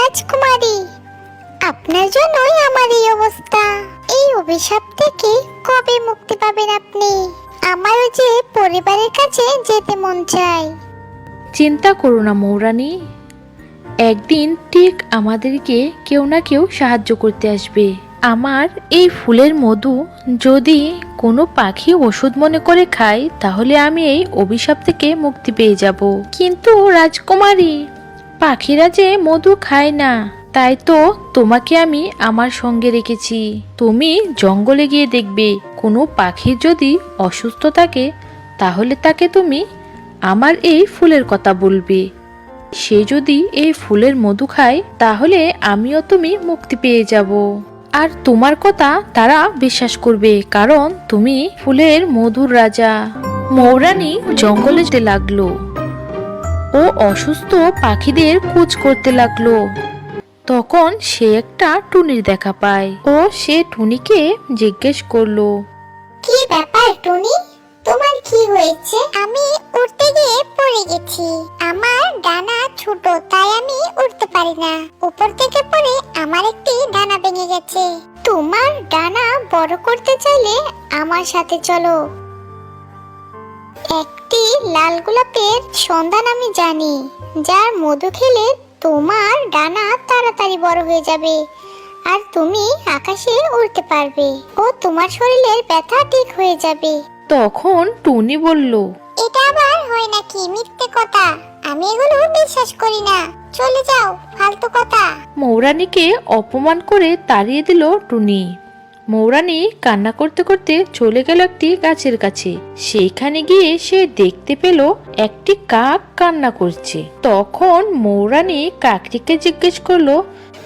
রাজকুমারী, আপনার জন্যই আমার এই অবস্থা। এই অভিশাপ থেকে কবে মুক্তি পাবেন আপনি? আমারও যে পরিবারের কাছে যেতে মন চায়। চিন্তা করো না মৌরানী, একদিন ঠিক আমাদেরকে কেউ না কেউ সাহায্য করতে আসবে। আমার এই ফুলের মধু যদি কোনো পাখি ওষুধ মনে করে খায়, তাহলে আমি এই অভিশাপ থেকে মুক্তি পেয়ে যাব। কিন্তু রাজকুমারী, পাখিরা যে মধু খায় না, তাই তো তোমাকে আমি আমার সঙ্গে রেখেছি। তুমি জঙ্গলে গিয়ে দেখবে কোনো পাখির যদি অসুস্থ থাকে, তাহলে তাকে তুমি আমার এই ফুলের কথা বলবে। সে যদি এই ফুলের মধু খায়, তাহলে আমিও তুমি মুক্তি পেয়ে যাব। আর তোমার কথা তারা বিশ্বাস করবে, কারণ তুমি ফুলের মধুর রাজা। মৌরানী জঙ্গলে যেতে লাগলো ও অসুস্থ পাখিদের খোঁজ করতে লাগলো। তখন সে একটা টুনির দেখা পায় ও সে টুনিকে জিজ্ঞেস করলো, কি ব্যাপার টুনি, তোমার কি হয়েছে? আমি উড়তে গিয়ে পড়ে গেছি। আমার ডানা ছোট, তাই আমি উড়তে পারি না। উপর থেকে পড়ে আমার একটি ডানা ভেঙে গেছে। তোমার ডানা বড় করতে চাইলে আমার সাথে চলো। একটি লাল গোলাপের সন্ধান আমি জানি, যার মধু খেলে তোমার ডানা তাড়াতাড়ি বড় হয়ে যাবে আর তুমি আকাশে উড়তে পারবে ও তোমার শরীরের ব্যথা ঠিক হয়ে যাবে। তখন টুনি বলল, এটা আবার হয় নাকি? মিথ্যে কথা, আমি এগুলো বিশ্বাস করি না। চলে যাও, ফালতু কথা। মৌরানীকে অপমান করে তাড়িয়ে দিল টুনি। মৌরানী কান্না করতে করতে চলে গেল একটি গাছের কাছে। সেইখানে গিয়ে সে দেখতে পেল একটি কাক কান্না করছে। তখন মৌরানী কাকটিকে জিজ্ঞেস করলো,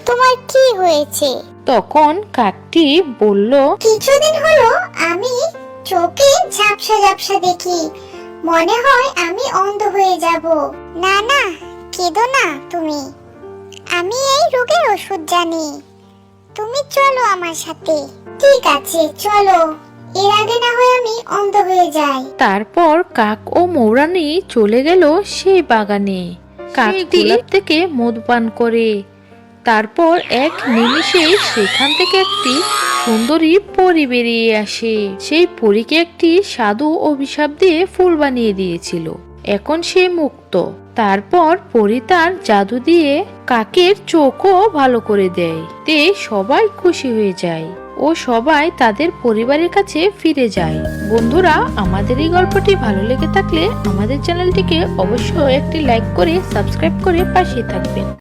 তোমার কি হয়েছে? তখন কাকটি বলল, কিছুদিন হলো আমি চোখে ঝাপসা ঝাপসা দেখি, মনে হয় আমি অন্ধ হয়ে যাব। না না, কেঁদো না তুমি, আমি এই রোগের ওষুধ জানি। তুমি চলো আমার সাথে। ঠিক আছে চলো, এর আগে না হয় আমি অন্ধ হয়ে যাই। তারপর কাক ও মৌরানী চলে গেল সেই বাগানে। কাকটি গোলাপ থেকে মধু পান করে। তারপর এক নিমিষে সেখান থেকে একটি সুন্দরী পরী বেরিয়ে আসে। সেই পরীকে একটি সাধু অভিশাপ দিয়ে ফুল বানিয়ে দিয়েছিল। এখন সে মুক্ত। তারপর পরী তার জাদু দিয়ে কাকের চোখও ভালো করে দেয়। তে সবাই খুশি হয়ে যায় ও সবাই তাদের পরিবারের কাছে ফিরে যায়। বন্ধুরা, আমাদের এই গল্পটি ভালো লেগে থাকলে আমাদের চ্যানেলটিকে অবশ্যই একটি লাইক করে সাবস্ক্রাইব করে পাশে থাকবেন।